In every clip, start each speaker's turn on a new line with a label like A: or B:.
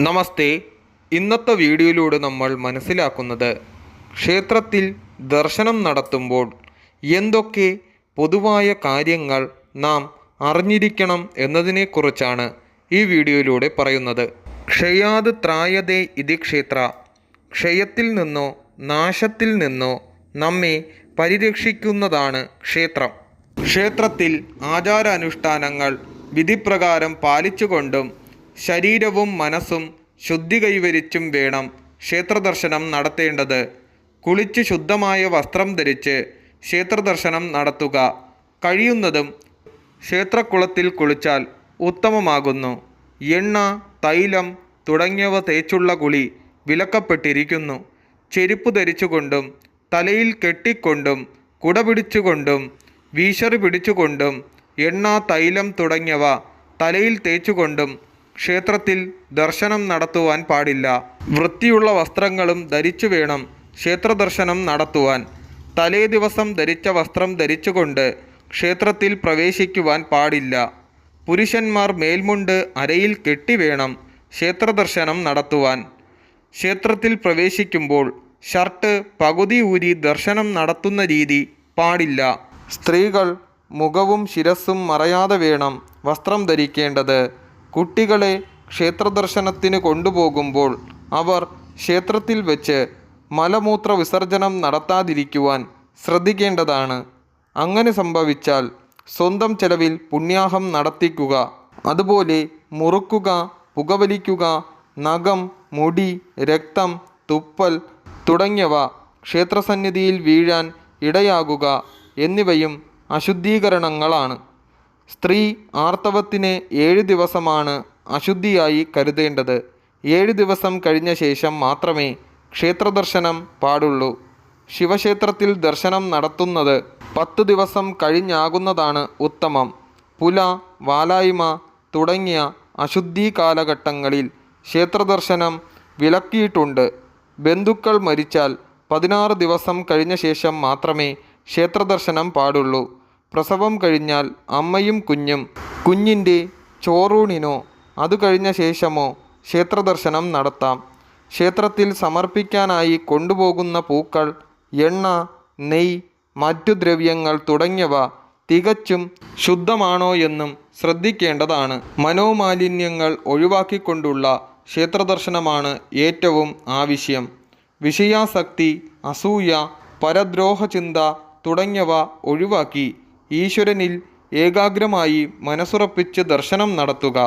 A: നമസ്തേ. ഇന്നത്തെ വീഡിയോയിലൂടെ നമ്മൾ മനസ്സിലാക്കുന്നത് ക്ഷേത്രത്തിൽ ദർശനം നടത്തുമ്പോൾ എന്തൊക്കെ പൊതുവായ കാര്യങ്ങൾ നാം അറിഞ്ഞിരിക്കണം എന്നതിനെക്കുറിച്ചാണ് ഈ വീഡിയോയിലൂടെ പറയുന്നത്. ക്ഷയാത് ത്രായതേ ഇതി ക്ഷേത്ര. ക്ഷയത്തിൽ നിന്നോ നാശത്തിൽ നിന്നോ നമ്മെ പരിരക്ഷിക്കുന്നതാണ് ക്ഷേത്രം. ക്ഷേത്രത്തിൽ ആചാരാനുഷ്ഠാനങ്ങൾ വിധിപ്രകാരം പാലിച്ചുകൊണ്ടും ശരീരവും മനസ്സും ശുദ്ധി കൈവരിച്ചും വേണം ക്ഷേത്രദർശനം നടത്തേണ്ടത്. കുളിച്ച് ശുദ്ധമായ വസ്ത്രം ധരിച്ച് ക്ഷേത്രദർശനം നടത്തുക. കഴിയുന്നതും ക്ഷേത്രക്കുളത്തിൽ കുളിച്ചാൽ ഉത്തമമാകുന്നു. എണ്ണ, തൈലം തുടങ്ങിയവ തേച്ചുള്ള കുളി വിലക്കപ്പെട്ടിരിക്കുന്നു. ചെരുപ്പ് ധരിച്ചുകൊണ്ടും തലയിൽ കെട്ടിക്കൊണ്ടും കുട പിടിച്ചുകൊണ്ടും വീശറി പിടിച്ചുകൊണ്ടും എണ്ണ, തൈലം തുടങ്ങിയവ തലയിൽ തേച്ചുകൊണ്ടും ക്ഷേത്രത്തിൽ ദർശനം നടത്തുവാൻ പാടില്ല. വൃത്തിയുള്ള വസ്ത്രങ്ങളും ധരിച്ചു വേണം ക്ഷേത്രദർശനം നടത്തുവാൻ. തലേ ദിവസം ധരിച്ച വസ്ത്രം ധരിച്ചുകൊണ്ട് ക്ഷേത്രത്തിൽ പ്രവേശിക്കുവാൻ പാടില്ല. പുരുഷന്മാർ മേൽമുണ്ട് അരയിൽ കെട്ടി വേണം ക്ഷേത്രദർശനം നടത്തുവാൻ. ക്ഷേത്രത്തിൽ പ്രവേശിക്കുമ്പോൾ ഷർട്ട് പകുതി ഊരി ദർശനം നടത്തുന്ന രീതി പാടില്ല. സ്ത്രീകൾ മുഖവും ശിരസ്സും മറയാതെ വേണം വസ്ത്രം ധരിക്കേണ്ടത്. കുട്ടികളെ ക്ഷേത്രദർശനത്തിന് കൊണ്ടുപോകുമ്പോൾ അവർ ക്ഷേത്രത്തിൽ വെച്ച് മലമൂത്ര വിസർജനം നടത്താതിരിക്കുവാൻ ശ്രദ്ധിക്കേണ്ടതാണ്. അങ്ങനെ സംഭവിച്ചാൽ സ്വന്തം ചെലവിൽ പുണ്യാഹം നടത്തിക്കുക. അതുപോലെ മുറുക്കുക, പുകവലിക്കുക, നഖം, മുടി, രക്തം, തുപ്പൽ തുടങ്ങിയവ ക്ഷേത്രസന്നിധിയിൽ വീഴാൻ ഇടയാകുക എന്നിവയും അശുദ്ധീകരണങ്ങളാണ്. സ്ത്രീ ആർത്തവത്തിന് 7 ദിവസമാണ് അശുദ്ധിയായി കരുതേണ്ടത്. 7 ദിവസം കഴിഞ്ഞ ശേഷം മാത്രമേ ക്ഷേത്രദർശനം പാടുള്ളൂ. ശിവക്ഷേത്രത്തിൽ ദർശനം നടത്തുന്നത് 10 ദിവസം കഴിഞ്ഞാകുന്നതാണ് ഉത്തമം. പുല, വാലായ്മ തുടങ്ങിയ അശുദ്ധി കാലഘട്ടങ്ങളിൽ ക്ഷേത്രദർശനം വിലക്കിയിട്ടുണ്ട്. ബന്ധുക്കൾ മരിച്ചാൽ 16 ദിവസം കഴിഞ്ഞ ശേഷം മാത്രമേ ക്ഷേത്രദർശനം പാടുള്ളൂ. പ്രസവം കഴിഞ്ഞാൽ അമ്മയും കുഞ്ഞും കുഞ്ഞിൻ്റെ ചോറൂണിനോ അത് കഴിഞ്ഞ ശേഷമോ ക്ഷേത്രദർശനം നടത്താം. ക്ഷേത്രത്തിൽ സമർപ്പിക്കാനായി കൊണ്ടുപോകുന്ന പൂക്കൾ, എണ്ണ, നെയ്യ്, മറ്റു ദ്രവ്യങ്ങൾ തുടങ്ങിയവ തികച്ചും ശുദ്ധമാണോ എന്നും ശ്രദ്ധിക്കേണ്ടതാണ്. മനോമാലിന്യങ്ങൾ ഒഴിവാക്കിക്കൊണ്ടുള്ള ക്ഷേത്രദർശനമാണ് ഏറ്റവും ആവശ്യം. വിഷയാസക്തി, അസൂയ, പരദ്രോഹചിന്ത തുടങ്ങിയവ ഒഴിവാക്കി ഈശ്വരനിൽ ഏകാഗ്രമായി മനസ്സുറപ്പിച്ച് ദർശനം നടത്തുക.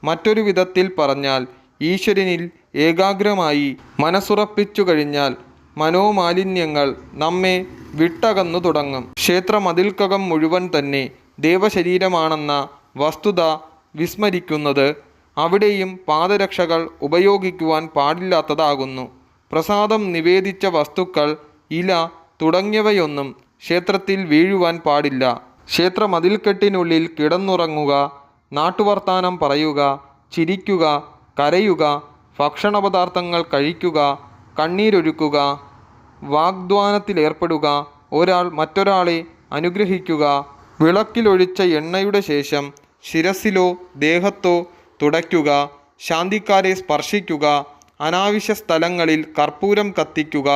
A: മറ്റൊരു വിധത്തിൽ പറഞ്ഞാൽ ഈശ്വരനിൽ ഏകാഗ്രമായി മനസ്സുറപ്പിച്ചു കഴിഞ്ഞാൽ മനോമാലിന്യങ്ങൾ നമ്മെ വിട്ടകന്നു തുടങ്ങും. ക്ഷേത്രമതിൽക്കകം മുഴുവൻ തന്നെ ദേവശരീരമാണെന്ന വസ്തുത വിസ്മരിക്കുന്നത് അവിടെയും പാദരക്ഷകൾ ഉപയോഗിക്കുവാൻ പാടില്ലാത്തതാകുന്നു. പ്രസാദം നിവേദിച്ച വസ്തുക്കൾ, ഇല തുടങ്ങിയവയൊന്നും ക്ഷേത്രത്തിൽ വീഴുവാൻ പാടില്ല. ക്ഷേത്രമതിൽക്കെട്ടിനുള്ളിൽ കിടന്നുറങ്ങുക, നാട്ടുവർത്താനം പറയുക, ചിരിക്കുക, കരയുക, ഭക്ഷണപദാർത്ഥങ്ങൾ കഴിക്കുക, കണ്ണീരൊഴുക്കുക, വാഗ്ദാനത്തിലേർപ്പെടുക, ഒരാൾ മറ്റൊരാളെ അനുഗ്രഹിക്കുക, വിളക്കിലൊഴിച്ച എണ്ണയുടെ ശേഷം ശിരസിലോ ദേഹത്തോ തുടയ്ക്കുക, ശാന്തിക്കാരെ സ്പർശിക്കുക, അനാവശ്യ സ്ഥലങ്ങളിൽ കർപ്പൂരം കത്തിക്കുക,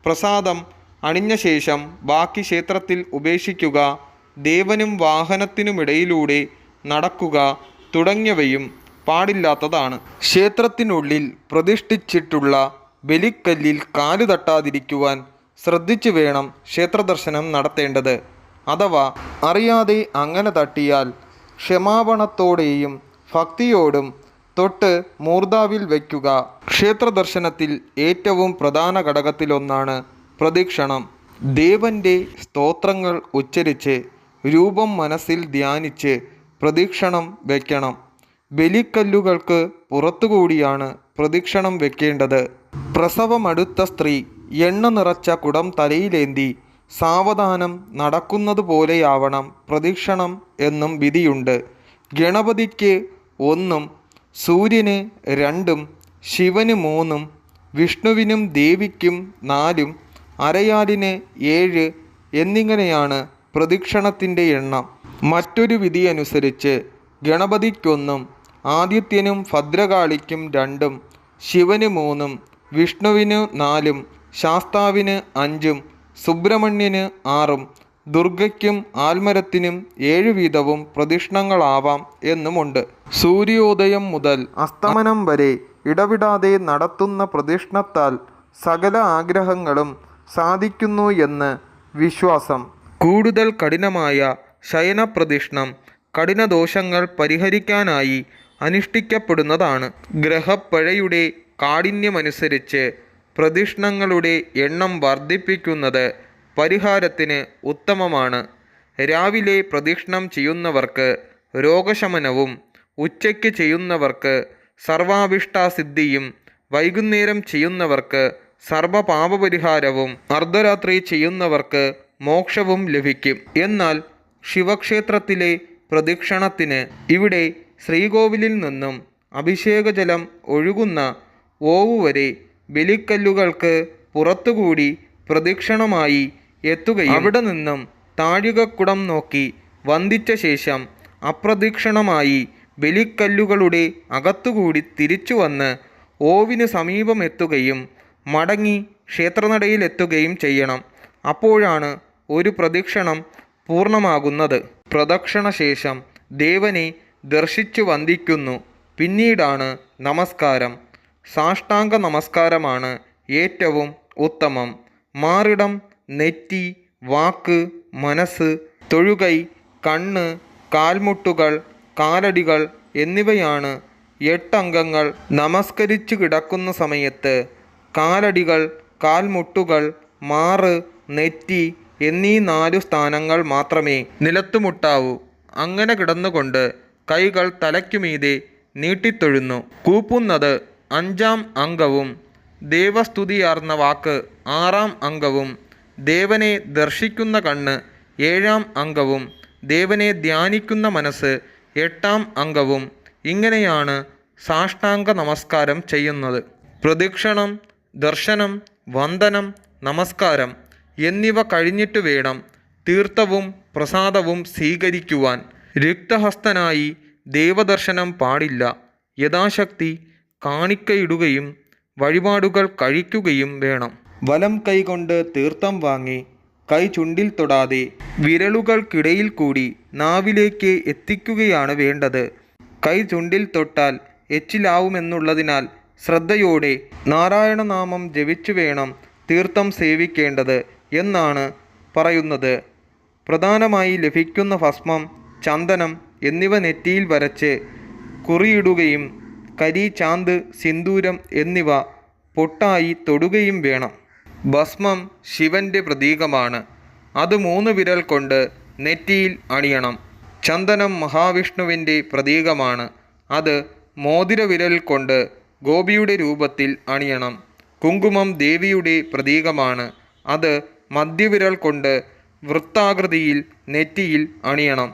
A: പ്രസാദം അണിഞ്ഞ ശേഷം ബാക്കി ക്ഷേത്രത്തിൽ ഉപേക്ഷിക്കുക, ദേവനും വാഹനത്തിനുമിടയിലൂടെ നടക്കുക തുടങ്ങിയവയും പാടില്ലാത്തതാണ്. ക്ഷേത്രത്തിനുള്ളിൽ പ്രതിഷ്ഠിച്ചിട്ടുള്ള ബലിക്കല്ലിൽ കാല് തട്ടാതിരിക്കുവാൻ ശ്രദ്ധിച്ചു വേണം ക്ഷേത്രദർശനം നടത്തേണ്ടത്. അഥവാ അറിയാതെ അങ്ങനെ തട്ടിയാൽ ക്ഷമാപണത്തോടെയും ഭക്തിയോടും തൊട്ട് മൂർധാവിൽ വയ്ക്കുക. ക്ഷേത്രദർശനത്തിൽ ഏറ്റവും പ്രധാന ഘടകത്തിലൊന്നാണ് പ്രദക്ഷിണം. ദേവൻ്റെ സ്തോത്രങ്ങൾ ഉച്ചരിച്ച് രൂപം മനസ്സിൽ ധ്യാനിച്ച് പ്രദക്ഷിണം വയ്ക്കണം. ബലിക്കല്ലുകൾക്ക് പുറത്തുകൂടിയാണ് പ്രദക്ഷിണം വെക്കേണ്ടത്. പ്രസവമടുത്ത സ്ത്രീ എണ്ണ നിറച്ച കുടം തലയിലേന്തി സാവധാനം നടക്കുന്നത് പോലെയാവണം പ്രദക്ഷിണം എന്നും വിധിയുണ്ട്. ഗണപതിക്ക് 1, സൂര്യന് 2, ശിവന് 3, വിഷ്ണുവിനും ദേവിക്കും 4, അരയാലിന് 7 എന്നിങ്ങനെയാണ് പ്രദക്ഷിണത്തിൻ്റെ എണ്ണം. മറ്റൊരു വിധി അനുസരിച്ച് ഗണപതിക്കൊന്നും ആദിത്യനും ഭദ്രകാളിക്കും 2, ശിവന് 3, വിഷ്ണുവിന് 4, ശാസ്താവിന് 5, സുബ്രഹ്മണ്യന് 6, ദുർഗയ്ക്കും ആൽമരത്തിനും 7 വീതവും പ്രദക്ഷിണങ്ങളാവാം എന്നുമുണ്ട്. സൂര്യോദയം മുതൽ അസ്തമനം വരെ ഇടവിടാതെ നടത്തുന്ന പ്രദക്ഷിണത്താൽ സകല ആഗ്രഹങ്ങളും സാധിക്കുന്നു എന്ന് വിശ്വാസം. കൂടുതൽ കഠിനമായ ശയനപ്രദക്ഷിണം കഠിനദോഷങ്ങൾ പരിഹരിക്കാനായി അനുഷ്ഠിക്കപ്പെടുന്നതാണ്. ഗ്രഹപ്പഴയുടെ കാഠിന്യമനുസരിച്ച് പ്രദക്ഷിണങ്ങളുടെ എണ്ണം വർദ്ധിപ്പിക്കുന്നത് പരിഹാരത്തിന് ഉത്തമമാണ്. രാവിലെ പ്രദക്ഷിണം ചെയ്യുന്നവർക്ക് രോഗശമനവും ഉച്ചയ്ക്ക് ചെയ്യുന്നവർക്ക് സർവാഭിഷ്ടസിദ്ധിയും വൈകുന്നേരം ചെയ്യുന്നവർക്ക് സർവപാപപരിഹാരവും അർദ്ധരാത്രി ചെയ്യുന്നവർക്ക് മോക്ഷവും ലഭിക്കും. എന്നാൽ ശിവക്ഷേത്രത്തിലെ പ്രദക്ഷിണത്തിന് ഇവിടെ ശ്രീകോവിലിൽ നിന്നും അഭിഷേകജലം ഒഴുകുന്ന ഓവ് വരെ ബലിക്കല്ലുകൾക്ക് പുറത്തുകൂടി പ്രദക്ഷിണമായി എത്തുകയും അവിടെ നിന്നും താഴികക്കുടം നോക്കി വന്ദിച്ച ശേഷം അപ്രദക്ഷിണമായി ബലിക്കല്ലുകളുടെ അകത്തുകൂടി തിരിച്ചു വന്ന് ഓവിന് സമീപം എത്തുകയും മടങ്ങി ക്ഷേത്രനടയിലെത്തുകയും ചെയ്യണം. അപ്പോഴാണ് ഒരു പ്രദക്ഷിണം പൂർണ്ണമാകുന്നത്. പ്രദക്ഷിണശേഷം ദേവനെ ദർശിച്ചു വന്ദിക്കുന്നു. പിന്നീടാണ് നമസ്കാരം. സാഷ്ടാംഗ നമസ്കാരമാണ് ഏറ്റവും ഉത്തമം. മാറിടം, നെറ്റി, വാക്ക്, മനസ്സ്, തൊഴുകൈ, കണ്ണ്, കാൽമുട്ടുകൾ, കാലടികൾ എന്നിവയാണ് 8 അംഗങ്ങൾ. നമസ്കരിച്ചു കിടക്കുന്ന സമയത്ത് കാലടികൾ, കാൽമുട്ടുകൾ, മാറ്, നെറ്റി എന്നീ 4 സ്ഥാനങ്ങൾ മാത്രമേ നിലത്തുമുട്ടാവൂ. അങ്ങനെ കിടന്നുകൊണ്ട് കൈകൾ തലയ്ക്കുമീതെ നീട്ടിത്തൊഴുന്നു. കൂപ്പുന്നത് 5-ാം അംഗവും ദേവസ്തുതിയാർന്ന വാക്ക് 6-ാം അംഗവും ദേവനെ ദർശിക്കുന്ന കണ്ണ് 7-ാം അംഗവും ദേവനെ ധ്യാനിക്കുന്ന മനസ്സ് 8-ാം അംഗവും. ഇങ്ങനെയാണ് സാഷ്ടാംഗ നമസ്കാരം ചെയ്യുന്നത്. പ്രദക്ഷിണം, ദർശനം, വന്ദനം, നമസ്കാരം എന്നിവ കഴിഞ്ഞിട്ട് വേണം തീർത്ഥവും പ്രസാദവും സ്വീകരിക്കുവാൻ. രിക്തഹസ്തനായി ദേവദർശനം പാടില്ല. യഥാശക്തി കാണിക്കയിടുകയും വഴിപാടുകൾ കഴിക്കുകയും വേണം. വലം കൈകൊണ്ട് തീർത്ഥം വാങ്ങി കൈ ചുണ്ടിൽ തൊടാതെ വിരലുകൾക്കിടയിൽ കൂടി നാവിലേക്ക് എത്തിക്കുകയാണ് വേണ്ടത്. കൈ ചുണ്ടിൽ തൊട്ടാൽ എച്ചിലാവുമെന്നുള്ളതിനാൽ ശ്രദ്ധയോടെ നാരായണനാമം ജപിച്ചു വേണം തീർത്ഥം സേവിക്കേണ്ടത് എന്നാണ് പറയുന്നത്. പ്രധാനമായി ലഭിക്കുന്ന ഭസ്മം, ചന്ദനം എന്നിവ നെറ്റിയിൽ വരച്ച് കുറിയിടുകയും കരി, ചാന്ത്, സിന്ദൂരം എന്നിവ പൊട്ടായി തൊടുകയും വേണം. ഭസ്മം ശിവന്റെ പ്രതീകമാണ്. അത് 3 വിരൽ കൊണ്ട് നെറ്റിയിൽ അണിയണം. ചന്ദനം മഹാവിഷ്ണുവിൻ്റെ പ്രതീകമാണ്. അത് മോതിരവിരൽ കൊണ്ട് ഗോപിയുടെ രൂപത്തിൽ അണിയണം. കുങ്കുമം ദേവിയുടെ പ്രതീകമാണ്. അത് മധ്യവിരൽ കൊണ്ട് വൃത്താകൃതിയിൽ നെറ്റിയിൽ അണിയണം.